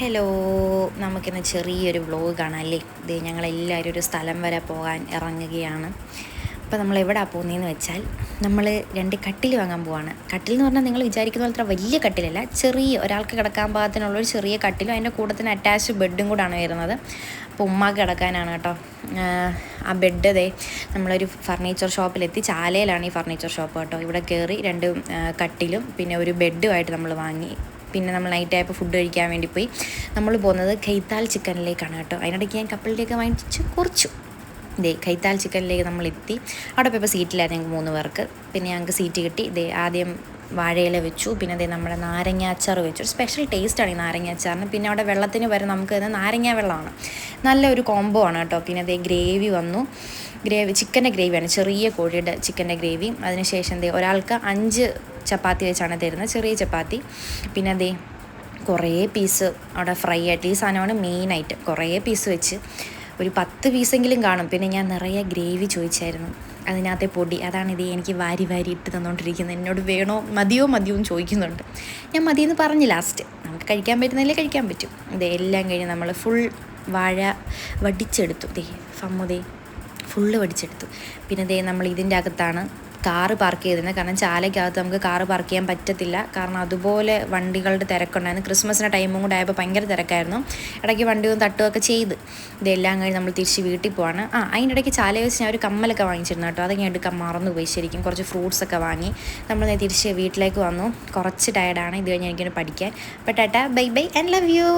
Hello, നമുക്കിന്ന് ചെറിയൊരു vlog കാണാം അല്ലേ. ഇത് ഞങ്ങളെല്ലാവരും ഒരു സ്ഥലം വരെ പോകാൻ ഇറങ്ങുകയാണ്. അപ്പോൾ നമ്മൾ എവിടെയാണ് പോകുന്നതെന്ന് വെച്ചാൽ നമ്മൾ 2 കട്ടിൽ വാങ്ങാൻ പോവാണ്. കട്ടിൽ എന്ന് പറഞ്ഞാൽ നിങ്ങൾ വിചാരിക്കുന്ന പോലത്തെ വലിയ കട്ടിലല്ല, ചെറിയ ഒരാൾക്ക് കിടക്കാൻ പാകത്തിനുള്ളൊരു ചെറിയ കട്ടിലും അതിൻ്റെ കൂട്ടത്തിന് അറ്റാച്ച് ബെഡും കൂടാണ് വരുന്നത്. അപ്പോൾ ഉമ്മാക്ക് കിടക്കാനാണ് കേട്ടോ. ആ ബെഡ് നമ്മളൊരു ഫർണിച്ചർ ഷോപ്പിലെത്തി. ചാലയിലാണ് ഈ ഫർണിച്ചർ ഷോപ്പ് കേട്ടോ. ഇവിടെ കയറി 2 കട്ടിലും പിന്നെ ഒരു ബെഡുമായിട്ട് നമ്മൾ വാങ്ങി. പിന്നെ നമ്മൾ നൈറ്റ് ആയപ്പോൾ ഫുഡ് കഴിക്കാൻ വേണ്ടി പോയി. നമ്മൾ പോകുന്നത് ഖൈത്താൽ ചിക്കനിലേക്കാണ് കേട്ടോ. അതിനിടയ്ക്ക് ഞാൻ കപ്പിളിലേക്ക് വാങ്ങിച്ച് കുറച്ചു. ഖൈത്താൽ ചിക്കനിലേക്ക് നമ്മൾ എത്തി. അവിടെ പോയപ്പോൾ സീറ്റിലായിരുന്നു ഞങ്ങൾക്ക് 3 പേർക്ക്. പിന്നെ ഞങ്ങൾക്ക് സീറ്റ് കിട്ടി. ആദ്യം വാഴയില വെച്ചു, പിന്നെ നമ്മുടെ നാരങ്ങ അച്ചാർ വെച്ചു. ഒരു സ്പെഷ്യൽ ടേസ്റ്റാണ് ഈ നാരങ്ങ അച്ചാറിന്. പിന്നെ അവിടെ വെള്ളത്തിന് വരെ നമുക്ക് തന്നെ നാരങ്ങ വെള്ളമാണ്. നല്ലൊരു കോംബോ ആണ് കേട്ടോ. പിന്നെ ഗ്രേവി വന്നു. ചിക്കൻ്റെ ഗ്രേവിയാണ്, ചെറിയ കോഴിയുടെ ചിക്കൻ്റെ ഗ്രേവി. അതിനുശേഷം ഒരാൾക്ക് 5 ചപ്പാത്തി വെച്ചാണ് തരുന്നത്, ചെറിയ ചപ്പാത്തി. പിന്നെ കുറേ പീസ് അവിടെ ഫ്രൈ ആയിട്ട്, ഈ സാധനമാണ് മെയിനായിട്ട്. കുറേ പീസ് വെച്ച് ഒരു 10 പീസെങ്കിലും കാണും. പിന്നെ ഞാൻ നിറയെ ഗ്രേവി ചോദിച്ചായിരുന്നു. അതിനകത്തെ പൊടി അതാണ് എനിക്ക് വാരി ഇട്ട് തന്നുകൊണ്ടിരിക്കുന്നത്. എന്നോട് വേണോ മതിയോ എന്ന് ചോദിക്കുന്നുണ്ട്. ഞാൻ മതിയെന്ന് പറഞ്ഞ് ലാസ്റ്റ്. നമുക്ക് കഴിക്കാൻ പറ്റുന്നതിലേ കഴിക്കാൻ പറ്റും. എല്ലാം കഴിഞ്ഞ് നമ്മൾ ഫുൾ വാഴ വടിച്ചെടുത്തു. ഫമ്മുദേ ഫുള്ള് വടിച്ചെടുത്തു. പിന്നെ നമ്മൾ ഇതിൻ്റെ അകത്താണ് കാറ് പാർക്ക് ചെയ്തിരുന്നത്. കാരണം ചാലയ്ക്കകത്ത് നമുക്ക് കാറ് പാർക്ക് ചെയ്യാൻ പറ്റത്തില്ല. കാരണം അതുപോലെ വണ്ടികളുടെ തിരക്കുണ്ടായിരുന്നു. ക്രിസ്മസിൻ്റെ ടൈമും കൂടെ ആയപ്പോൾ ഭയങ്കര തിരക്കായിരുന്നു. ഇടയ്ക്ക് വണ്ടിയും തട്ടുകയൊക്കെ ചെയ്ത്. ഇതെല്ലാം കഴിഞ്ഞ് നമ്മൾ തിരിച്ച് വീട്ടിൽ പോവാണ്. അതിൻ്റെ ഇടയ്ക്ക് ചാലയിൽ വെച്ച് ഞാൻ ഒരു കമ്മലൊക്കെ വാങ്ങിച്ചിരുന്നു കേട്ടോ. അതൊക്കെ ഞാൻ എടുക്കാൻ മറന്നുപോയി ശരിക്കും. കുറച്ച് ഫ്രൂട്ട്സൊക്കെ വാങ്ങി നമ്മൾ തിരിച്ച് വീട്ടിലേക്ക് വന്നു. കുറച്ച് ടയർഡാണ്. ഇത് കഴിഞ്ഞ് എനിക്കൊന്ന് പഠിക്കാൻ. അപ്പോൾ tata, bye and love U.